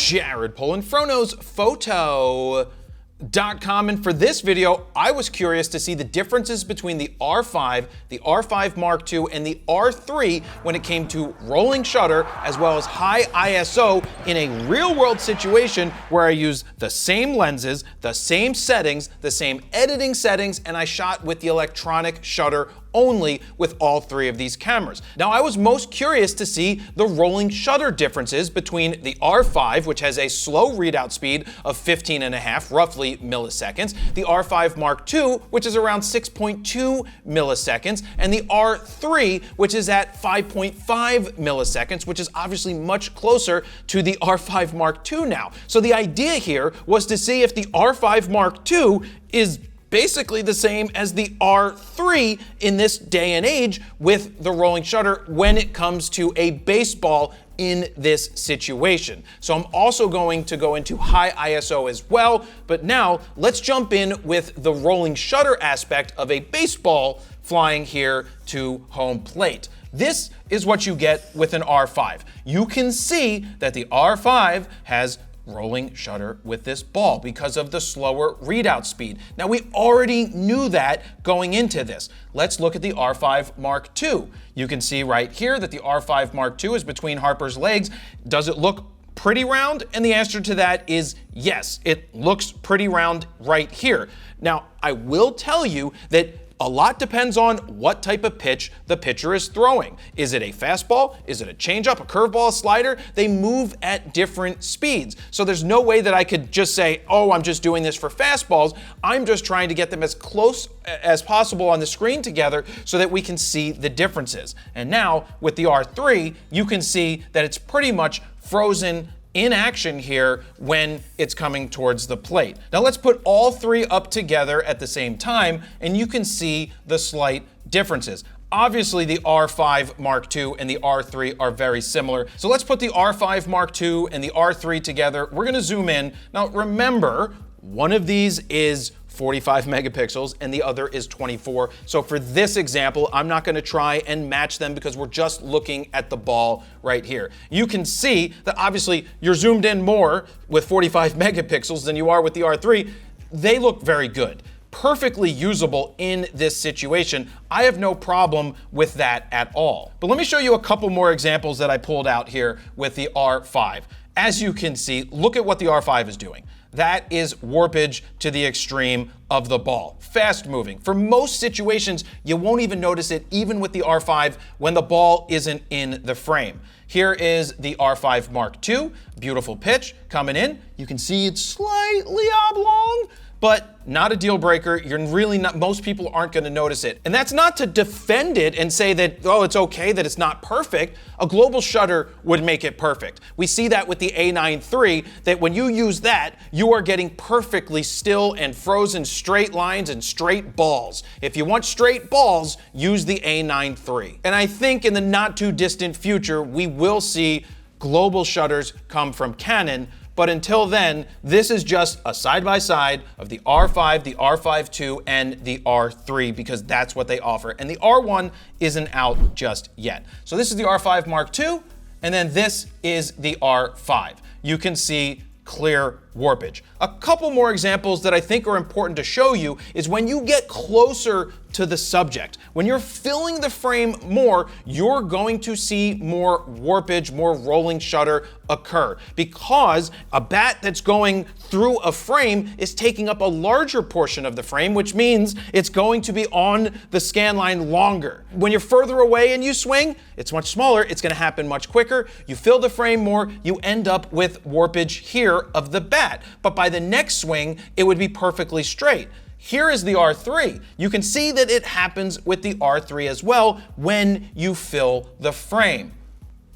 Jared Polin, phronozphoto.com, and for this video, I was curious to see the differences between the R5, the R5 Mark II, and the R3 when it came to rolling shutter as well as high ISO in a real-world situation where I used the same lenses, the same settings, the same editing settings, and I shot with the electronic shutter only with all three of these cameras. Now, I was most curious to see the rolling shutter differences between the R5, which has a slow readout speed of 15.5, roughly milliseconds, the R5 Mark II, which is around 6.2 milliseconds, and the R3, which is at 5.5 milliseconds, which is obviously much closer to the R5 Mark II now. So the idea here was to see if the R5 Mark II is basically the same as the R3 in this day and age with the rolling shutter when it comes to a baseball in this situation. So I'm also going to go into high ISO as well, but now let's jump in with the rolling shutter aspect of a baseball flying here to home plate. This is what you get with an R5. You can see that the R5 has rolling shutter with this ball because of the slower readout speed. Now, we already knew that going into this. Let's look at the R5 Mark II. You can see right here that the R5 Mark II is between Harper's legs. Does it look pretty round? And the answer to that is yes, it looks pretty round right here. Now, I will tell you that a lot depends on what type of pitch the pitcher is throwing. Is it a fastball? Is it a changeup, a curveball, a slider? They move at different speeds. So there's no way that I could just say, oh, I'm just doing this for fastballs. I'm just trying to get them as close as possible on the screen together so that we can see the differences. And now with the R3, you can see that it's pretty much frozen in action here when it's coming towards the plate. Now let's put all three up together at the same time and you can see the slight differences. Obviously the R5 Mark II and the R3 are very similar. So let's put the R5 Mark II and the R3 together. We're gonna zoom in. Now remember, one of these is 45 megapixels and the other is 24. So for this example, I'm not gonna try and match them because we're just looking at the ball right here. You can see that obviously you're zoomed in more with 45 megapixels than you are with the R3. They look very good. Perfectly usable in this situation. I have no problem with that at all. But let me show you a couple more examples that I pulled out here with the R5. As you can see, look at what the R5 is doing. That is warpage to the extreme of the ball. Fast moving. For most situations, you won't even notice it even with the R5 when the ball isn't in the frame. Here is the R5 Mark II. Beautiful pitch coming in. You can see it's slightly oblong, but not a deal breaker. You're really not, most people aren't gonna notice it. And that's not to defend it and say that, oh, it's okay that it's not perfect. A global shutter would make it perfect. We see that with the A9 III, that when you use that, you are getting perfectly still and frozen straight lines and straight balls. If you want straight balls, use the A9 III. And I think in the not too distant future, we will see global shutters come from Canon. But until then, this is just a side-by-side of the R5, the R5 II, and the R3 because that's what they offer. And the R1 isn't out just yet. So this is the R5 Mark II, and then this is the R5. You can see clear warpage. A couple more examples that I think are important to show you is when you get closer to the subject. When you're filling the frame more, you're going to see more warpage, more rolling shutter occur because a bat that's going through a frame is taking up a larger portion of the frame, which means it's going to be on the scan line longer. When you're further away and you swing, it's much smaller, it's gonna happen much quicker. You fill the frame more, you end up with warpage here of the bat. But by the next swing, it would be perfectly straight. Here is the R3. You can see that it happens with the R3 as well when you fill the frame.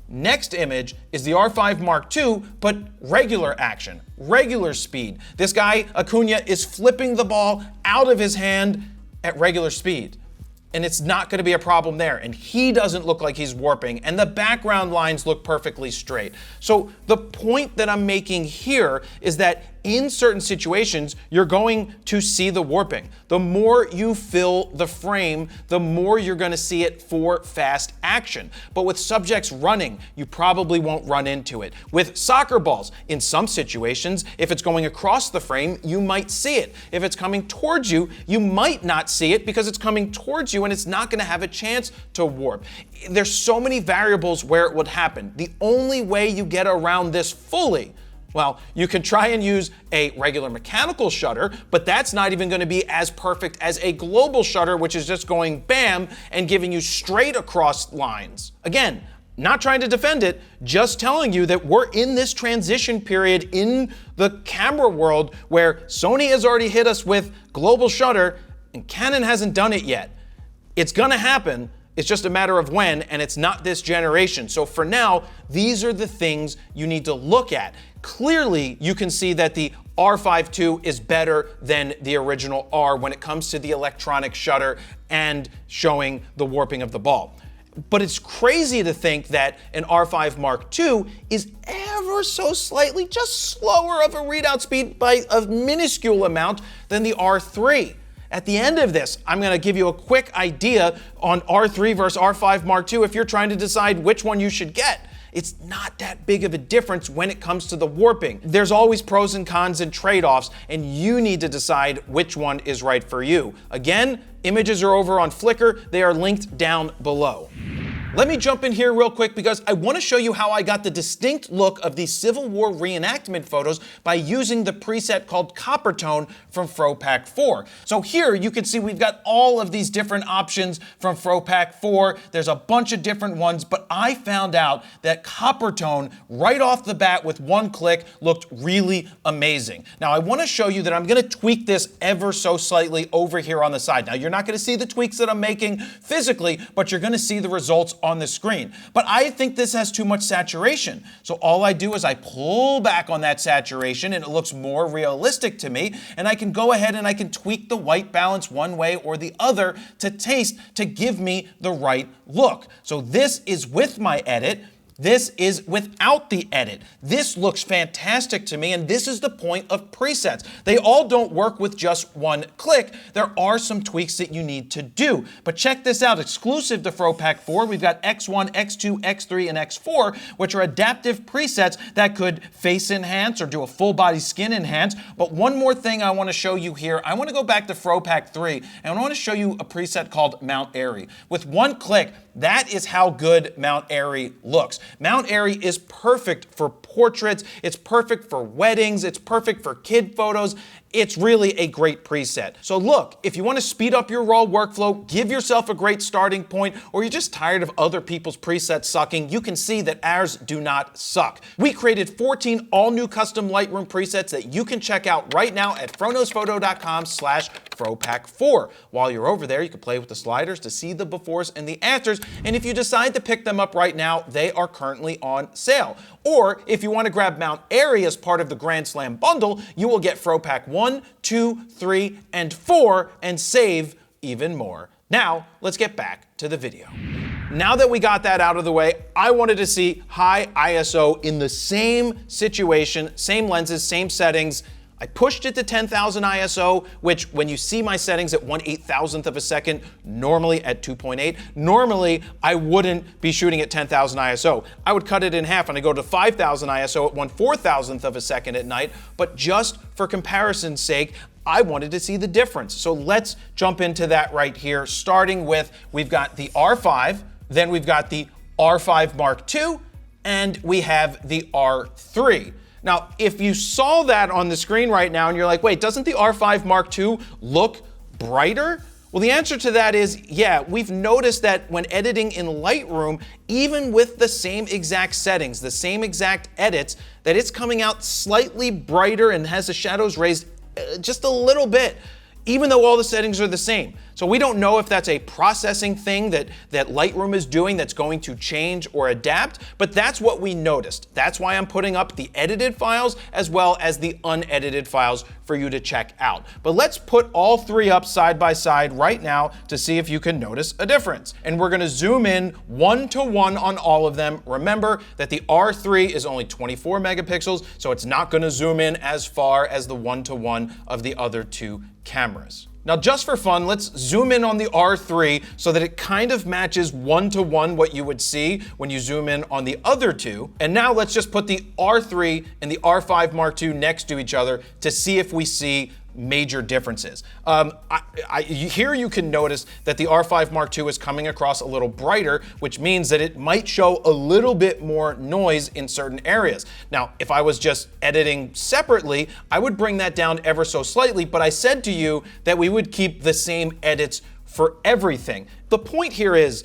Next image is the R5 Mark II, but regular action, regular speed. This guy, Acuna, is flipping the ball out of his hand at regular speed. and it's not going to be a problem there. And he doesn't look like he's warping, and the background lines look perfectly straight. So the point that I'm making here is that in certain situations, you're going to see the warping. The more you fill the frame, the more you're going to see it for fast action. But with subjects running, you probably won't run into it. With soccer balls, in some situations, if it's going across the frame, you might see it. If it's coming towards you, you might not see it because it's coming towards you and it's not going to have a chance to warp. There's so many variables where it would happen. The only way you get around this fully, well, you can try and use a regular mechanical shutter, but that's not even going to be as perfect as a global shutter, which is just going bam and giving you straight across lines. Again, not trying to defend it, just telling you that we're in this transition period in the camera world where Sony has already hit us with global shutter and Canon hasn't done it yet. It's going to happen. It's just a matter of when, and it's not this generation. So for now, these are the things you need to look at. Clearly, you can see that the R5 II is better than the original R when it comes to the electronic shutter and showing the warping of the ball. But it's crazy to think that an R5 Mark II is ever so slightly just slower of a readout speed by a minuscule amount than the R3. At the end of this, I'm going to give you a quick idea on R3 versus R5 Mark II if you're trying to decide which one you should get. It's not that big of a difference when it comes to the warping. There's always pros and cons and trade-offs, and you need to decide which one is right for you. Again, images are over on Flickr. They are linked down below. Let me jump in here real quick because I want to show you how I got the distinct look of the Civil War reenactment photos by using the preset called Copper Tone from FroPak 4. So here you can see we've got all of these different options from FroPak 4. There's a bunch of different ones, but I found out that Copper Tone right off the bat with one click looked really amazing. Now I want to show you that I'm going to tweak this ever so slightly over here on the side. Now you're not going to see the tweaks that I'm making physically, but you're going to see the results on the screen. But I think this has too much saturation. So all I do is I pull back on that saturation and it looks more realistic to me, and I can go ahead and I can tweak the white balance one way or the other to taste to give me the right look. So this is with my edit. This is without the edit. This looks fantastic to me, and this is the point of presets. They all don't work with just one click. There are some tweaks that you need to do. But check this out, exclusive to FroPak 4, we've got X1, X2, X3, and X4, which are adaptive presets that could face enhance or do a full body skin enhance. But one more thing I want to show you here, I want to go back to FroPak 3, and I want to show you a preset called Mount Airy. With one click, that is how good Mount Airy looks. Mount Airy is perfect for portraits, it's perfect for weddings, it's perfect for kid photos. It's really a great preset. So look, if you want to speed up your raw workflow, give yourself a great starting point, or you're just tired of other people's presets sucking, you can see that ours do not suck. We created 14 all-new custom Lightroom presets that you can check out right now at froknowsphoto.com/FroPak4. While you're over there, you can play with the sliders to see the befores and the afters, and if you decide to pick them up right now, they are currently on sale. Or if you want to grab Mount Airy as part of the Grand Slam bundle, you will get FroPak 1, 2, 3, and 4 and save even more. Now, let's get back to the video. Now that we got that out of the way, I wanted to see high ISO in the same situation, same lenses, same settings. I pushed it to 10,000 ISO, which when you see my settings at 1/8,000th of a second, normally at 2.8, normally I wouldn't be shooting at 10,000 ISO. I would cut it in half and I go to 5,000 ISO at 1/4,000th of a second at night, but just for comparison's sake, I wanted to see the difference. So let's jump into that right here, starting with, we've got the R5, then we've got the R5 Mark II, and we have the R3. Now, if you saw that on the screen right now and you're like, wait, doesn't the R5 Mark II look brighter? Well, the answer to that is, yeah, we've noticed that when editing in Lightroom, even with the same exact settings, the same exact edits, that it's coming out slightly brighter and has the shadows raised just a little bit, even though all the settings are the same. So we don't know if that's a processing thing that Lightroom is doing that's going to change or adapt, but that's what we noticed. That's why I'm putting up the edited files as well as the unedited files for you to check out. But let's put all three up side by side right now to see if you can notice a difference. And we're gonna zoom in 1-to-1 on all of them. Remember that the R3 is only 24 megapixels, so it's not gonna zoom in as far as the 1-to-1 of the other two cameras. Now, just for fun, let's zoom in on the R3 so that it kind of matches 1-to-1 what you would see when you zoom in on the other two. And now let's just put the R3 and the R5 Mark II next to each other to see if we see major differences. Here you can notice that the R5 Mark II is coming across a little brighter, which means that it might show a little bit more noise in certain areas. Now, if I was just editing separately, I would bring that down ever so slightly, but I said to you that we would keep the same edits for everything. The point here is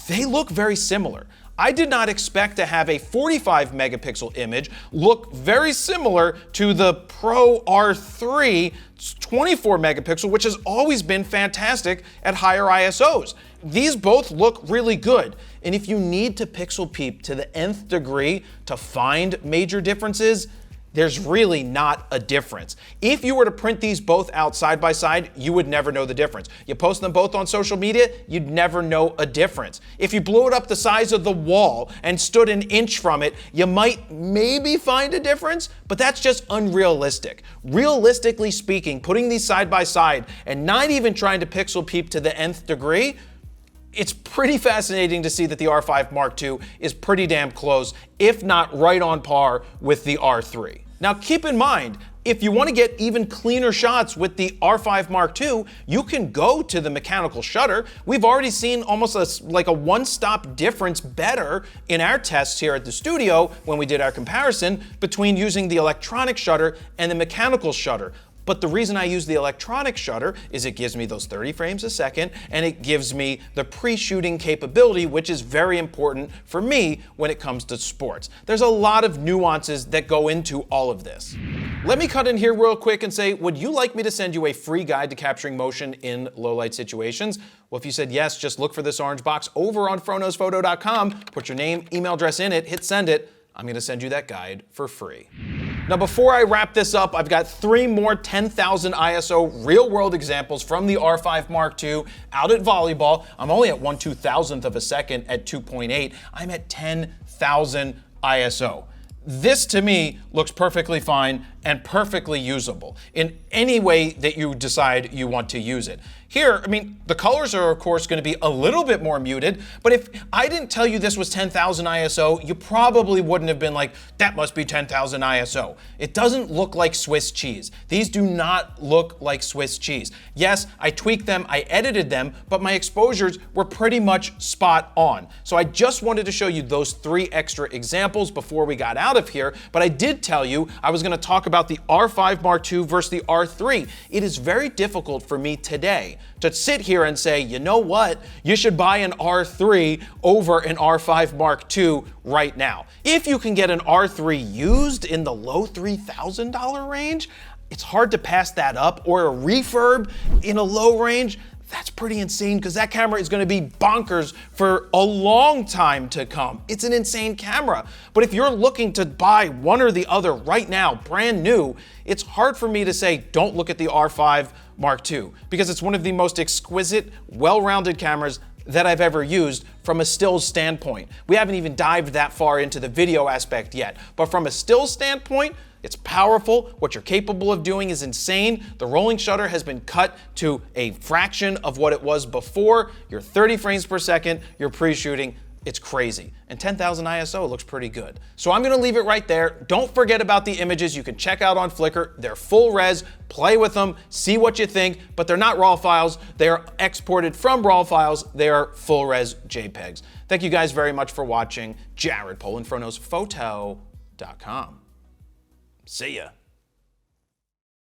they look very similar. I did not expect to have a 45 megapixel image look very similar to the Pro R3 24 megapixel, which has always been fantastic at higher ISOs. These both look really good. And if you need to pixel peep to the nth degree to find major differences, there's really not a difference. If you were to print these both out side by side, you would never know the difference. You post them both on social media, you'd never know a difference. If you blew it up the size of the wall and stood an inch from it, you might maybe find a difference, but that's just unrealistic. Realistically speaking, putting these side by side and not even trying to pixel peep to the nth degree, it's pretty fascinating to see that the R5 Mark II is pretty damn close, if not right on par with the R3. Now keep in mind, if you want to get even cleaner shots with the R5 Mark II, you can go to the mechanical shutter. We've already seen almost like a one-stop difference better in our tests here at the studio when we did our comparison between using the electronic shutter and the mechanical shutter. But the reason I use the electronic shutter is it gives me those 30 frames a second and it gives me the pre-shooting capability, which is very important for me when it comes to sports. There's a lot of nuances that go into all of this. Let me cut in here real quick and say, would you like me to send you a free guide to capturing motion in low light situations? Well, if you said yes, just look for this orange box over on froknowsphoto.com, put your name, email address in it, hit send it. I'm gonna send you that guide for free. Now, before I wrap this up, I've got 3 more 10,000 ISO real-world examples from the R5 Mark II out at volleyball. I'm only at 1/2000th of a second at 2.8. I'm at 10,000 ISO. This to me looks perfectly fine and perfectly usable in any way that you decide you want to use it. Here, I mean, the colors are of course going to be a little bit more muted, but if I didn't tell you this was 10,000 ISO, you probably wouldn't have been like, that must be 10,000 ISO. It doesn't look like Swiss cheese. These do not look like Swiss cheese. Yes, I tweaked them, I edited them, but my exposures were pretty much spot on. So I just wanted to show you those 3 extra examples before we got out of here, but I did tell you I was going to talk about the R5 Mark II versus the R3. It is very difficult for me today to sit here and say, you know what, you should buy an R3 over an R5 Mark II right now. If you can get an R3 used in the low $3,000 range, it's hard to pass that up, or a refurb in a low range. That's pretty insane because that camera is going to be bonkers for a long time to come. It's an insane camera. But if you're looking to buy one or the other right now, brand new, it's hard for me to say don't look at the R5 Mark II because it's one of the most exquisite, well-rounded cameras that I've ever used from a stills standpoint. We haven't even dived that far into the video aspect yet, but from a stills standpoint, it's powerful. What you're capable of doing is insane. The rolling shutter has been cut to a fraction of what it was before. You're 30 frames per second, you're pre-shooting. It's crazy. And 10,000 ISO looks pretty good. So I'm gonna leave it right there. Don't forget about the images you can check out on Flickr. They're full res, play with them, see what you think, but they're not RAW files. They are exported from RAW files. They are full res JPEGs. Thank you guys very much for watching. Jared, Polin, froknowsphoto.com. See ya.